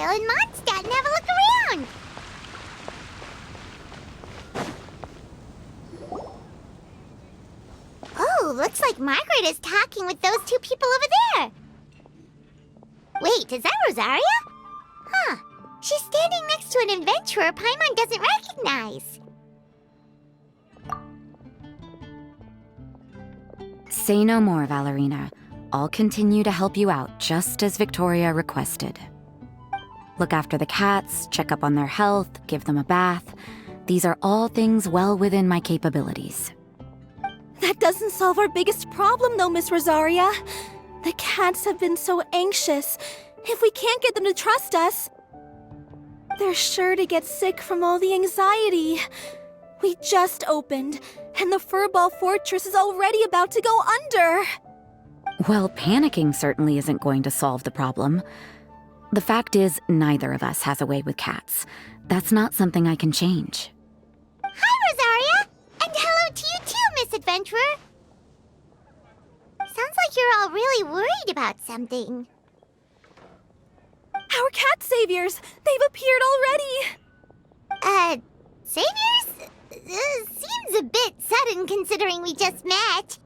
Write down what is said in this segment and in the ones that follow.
Kyle and Mondstadt and have a look around. Oh, looks like Margaret is talking with those two people over there. Wait, is that Rosaria? Huh. She's standing next to an adventurer Paimon doesn't recognize. Say no more, Valerina. I'll continue to help you out, just as Victoria requested. Look after the cats, check up on their health, give them a bath. These are all things well within my capabilities. That doesn't solve our biggest problem, though, Miss Rosaria. The cats have been so anxious. If we can't get them to trust us, they're sure to get sick from all the anxiety. We just opened, and the Furball Fortress is already about to go under. Well, panicking certainly isn't going to solve the problem. The fact is, neither of us has a way with cats. That's not something I can change. Hi, Rosaria! And hello to you too, Miss Adventurer! Sounds like you're all really worried about something. Our cat saviors! They've appeared already! Saviors? Seems a bit sudden considering we just met.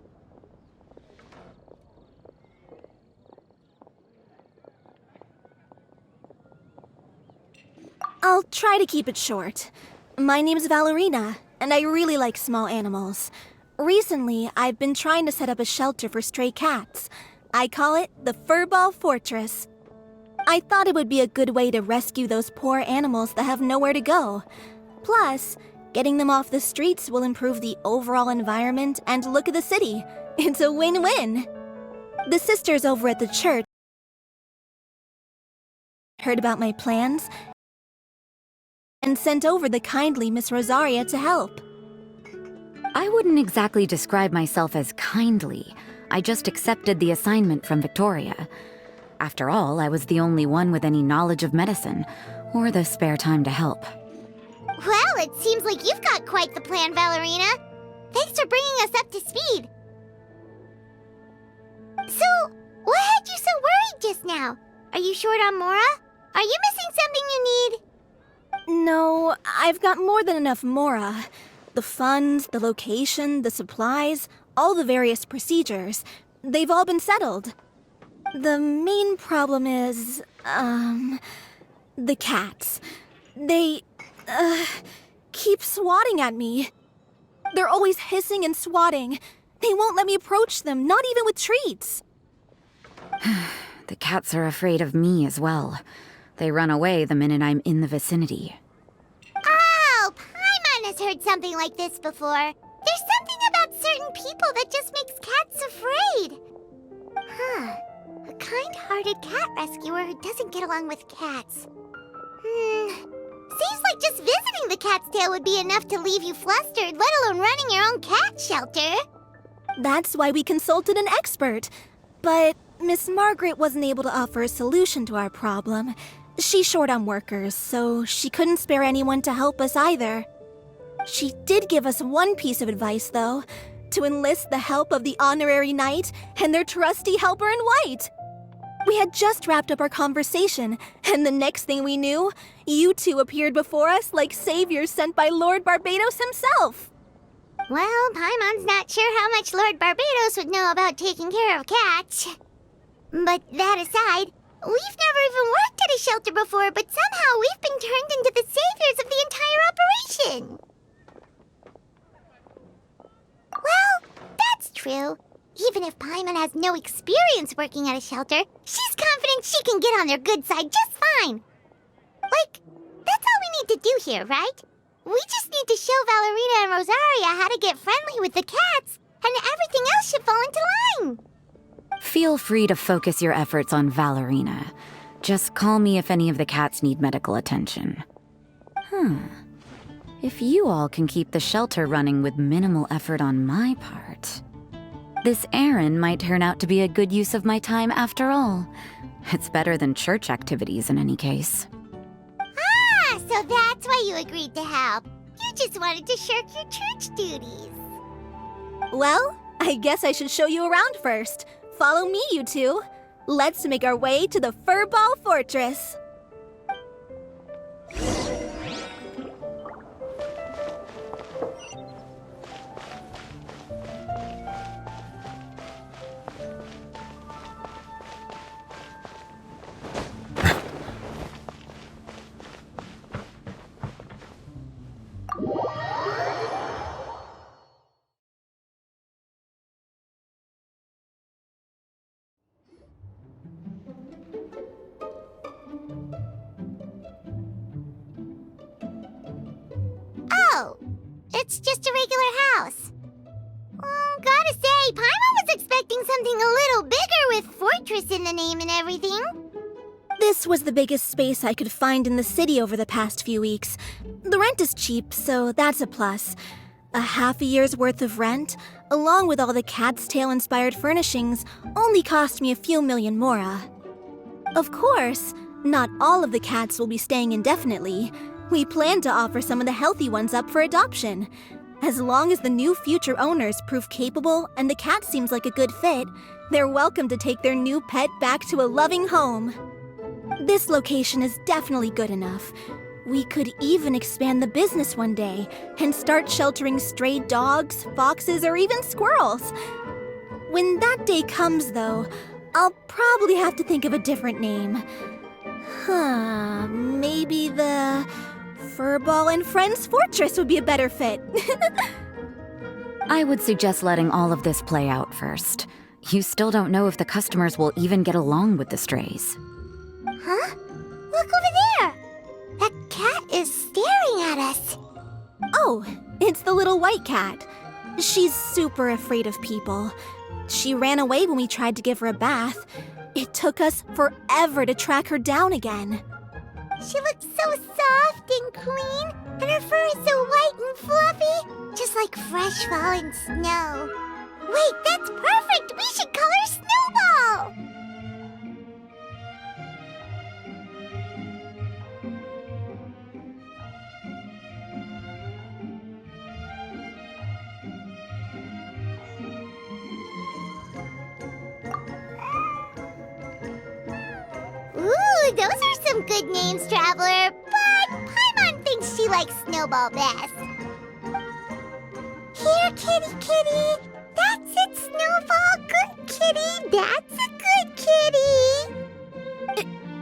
I'll try to keep it short. My name's Valerina, and I really like small animals. Recently, I've been trying to set up a shelter for stray cats. I call it the Furball Fortress. I thought it would be a good way to rescue those poor animals that have nowhere to go. Plus, getting them off the streets will improve the overall environment and look of the city. It's a win-win. The sisters over at the church heard about my plans and sent over the kindly Miss Rosaria to help. I wouldn't exactly describe myself as kindly. I just accepted the assignment from Victoria. After all, I was the only one with any knowledge of medicine, or the spare time to help. Well, it seems like you've got quite the plan, Valerina. Thanks for bringing us up to speed. So, what had you so worried just now? Are you short on Mora? Are you missing something you need? No, I've got more than enough Mora. The funds, the location, the supplies, all the various procedures. They've all been settled. The main problem is, the cats. They, keep swatting at me. They're always hissing and swatting. They won't let me approach them, not even with treats. The cats are afraid of me as well. They run away the minute I'm in the vicinity. Oh, Paimon has heard something like this before. There's something about certain people that just makes cats afraid. Huh. A kind-hearted cat rescuer who doesn't get along with cats. Seems like just visiting the cat's tail would be enough to leave you flustered, let alone running your own cat shelter. That's why we consulted an expert. But Miss Margaret wasn't able to offer a solution to our problem. She's short on workers, so she couldn't spare anyone to help us either. She did give us one piece of advice, though, to enlist the help of the Honorary Knight and their trusty helper in white. We had just wrapped up our conversation, and the next thing we knew, you two appeared before us like saviors sent by Lord Barbados himself. Well, Paimon's not sure how much Lord Barbados would know about taking care of cats. But that aside, we've never even worked at a shelter before, but somehow we've been turned into the saviors of the entire operation. Well, that's true. Even if Paimon has no experience working at a shelter, she's confident she can get on their good side just fine. Like, that's all we need to do here, right? We just need to show Valerina and Rosaria how to get friendly with the cats, and everything else should fall into line. Feel free to focus your efforts on Valerina. Just call me if any of the cats need medical attention. If you all can keep the shelter running with minimal effort on my part, this errand might turn out to be a good use of my time after all. It's better than church activities in any case. Ah, so that's why you agreed to help. You just wanted to shirk your church duties. Well, I guess I should show you around first. Follow me, you two. Let's make our way to the Furball Fortress. it's just a regular house. Gotta say, Paimon was expecting something a little bigger with Fortress in the name and everything. This was the biggest space I could find in the city over the past few weeks. The rent is cheap, so that's a plus. A half a year's worth of rent, along with all the Cat's Tail-inspired furnishings, only cost me a few million mora. Of course, not all of the cats will be staying indefinitely. We plan to offer some of the healthy ones up for adoption. As long as the new future owners prove capable and the cat seems like a good fit, they're welcome to take their new pet back to a loving home. This location is definitely good enough. We could even expand the business one day and start sheltering stray dogs, foxes, or even squirrels. When that day comes, though, I'll probably have to think of a different name. Maybe the Furball and Friends Fortress would be a better fit. I would suggest letting all of this play out first. You still don't know if the customers will even get along with the strays. Huh? Look over there! That cat is staring at us. Oh, it's the little white cat. She's super afraid of people. She ran away when we tried to give her a bath. It took us forever to track her down again. She looks so soft and clean, and her fur is so white and fluffy, just like fresh fallen snow. Wait, that's perfect! We should call her Snowball! Ooh, those are some good names, Traveler, but Paimon thinks she likes Snowball best. Here, kitty, kitty. That's it, Snowball. Good kitty. That's a good kitty.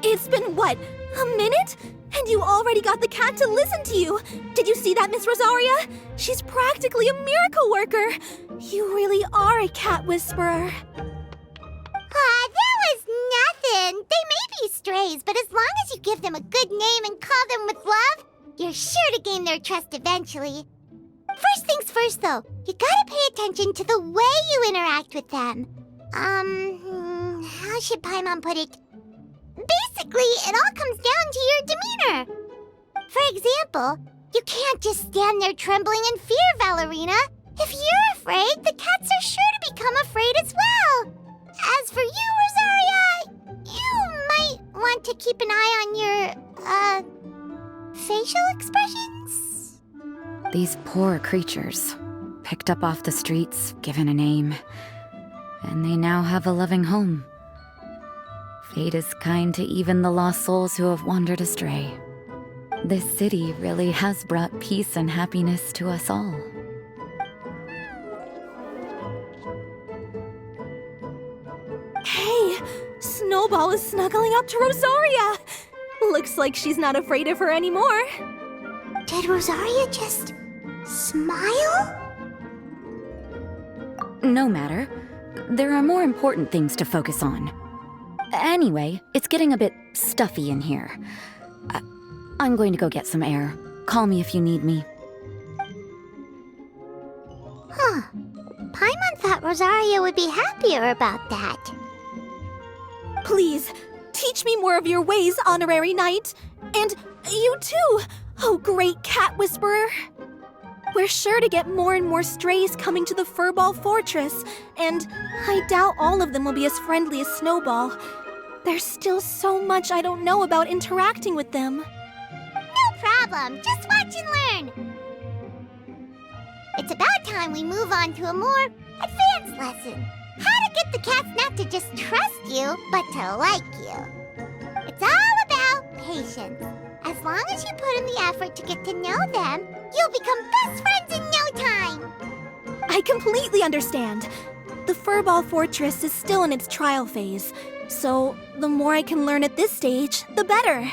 It's been, what, a minute? And you already got the cat to listen to you. Did you see that, Miss Rosaria? She's practically a miracle worker. You really are a cat whisperer. That was nothing. They may be strays, but as long as you give them a good name and call them with love, you're sure to gain their trust eventually. First things first, though, you gotta pay attention to the way you interact with them. How should Paimon put it? Basically, it all comes down to your demeanor. For example, you can't just stand there trembling in fear, Valerina. If you're afraid, the cats are sure to become afraid as well. As for you, Rosaria, you might want to keep an eye on your, facial expressions. These poor creatures, picked up off the streets, given a name, and they now have a loving home. Fate is kind to even the lost souls who have wandered astray. This city really has brought peace and happiness to us all. Hey, Snowball is snuggling up to Rosaria. Looks like she's not afraid of her anymore. Did Rosaria just smile? No matter. There are more important things to focus on. Anyway, it's getting a bit stuffy in here. I'm going to go get some air. Call me if you need me. Huh. Paimon thought Rosaria would be happier about that. Please, teach me more of your ways, Honorary Knight. And you too, oh great cat whisperer. We're sure to get more and more strays coming to the Furball Fortress, and I doubt all of them will be as friendly as Snowball. There's still so much I don't know about interacting with them. No problem. Just watch and learn. It's about time we move on to a more advanced lesson. How to get the cats not to just trust you, but to like you. It's all about patience. As long as you put in the effort to get to know them, you'll become best friends in no time. I completely understand. The Furball Fortress is still in its trial phase, so the more I can learn at this stage, the better.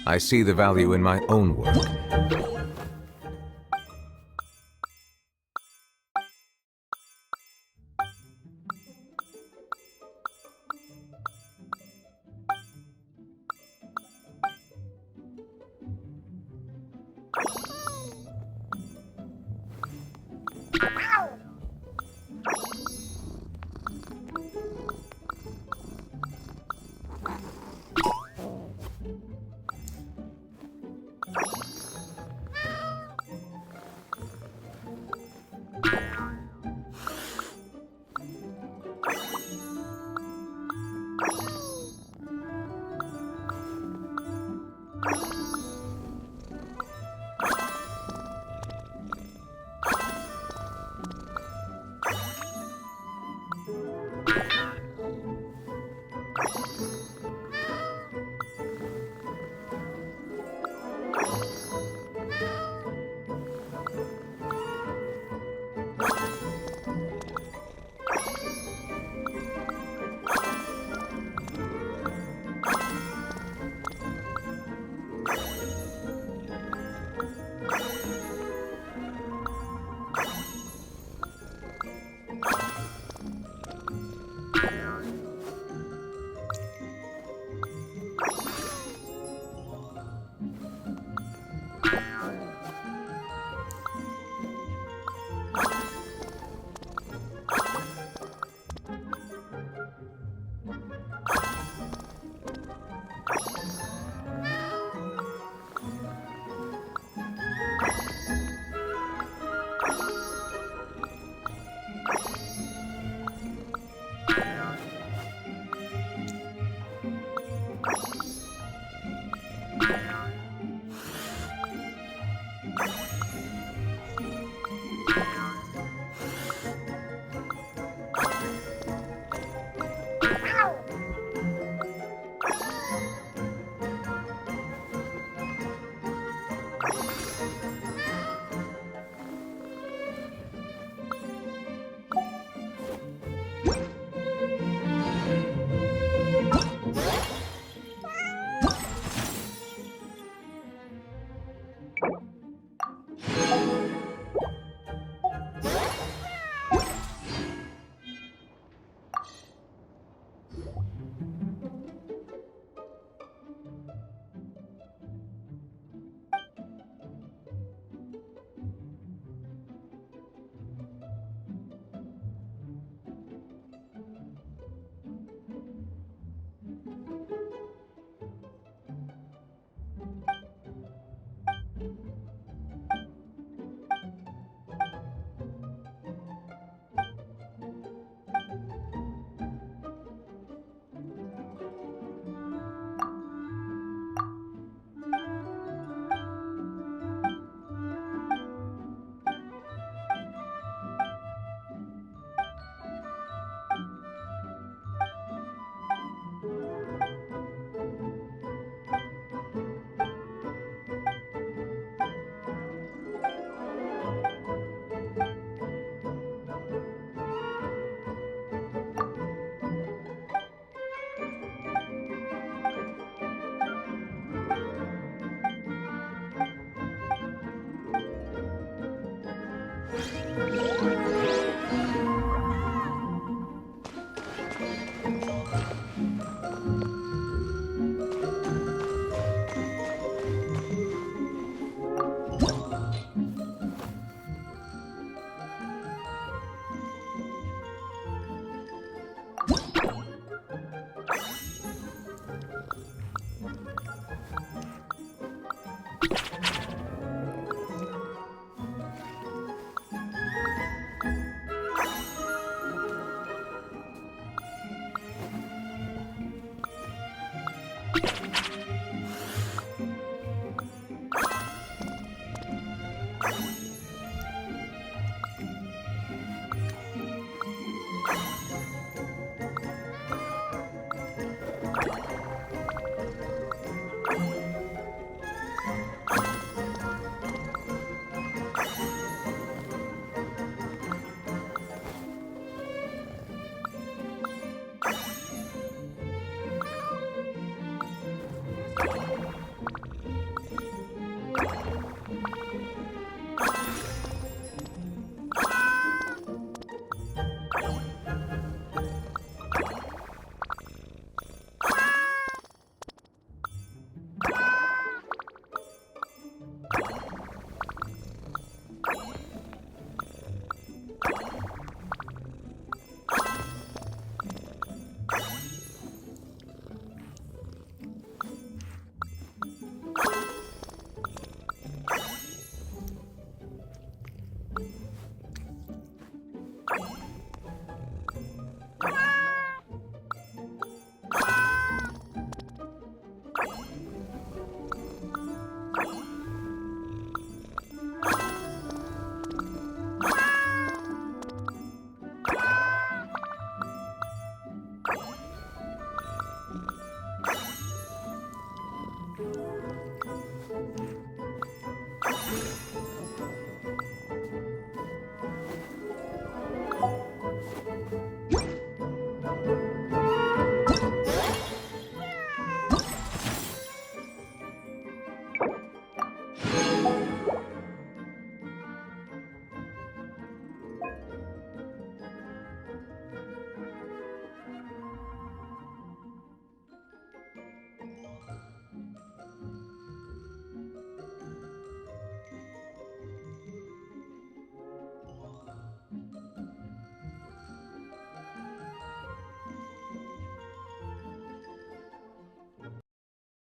I see the value in my own work.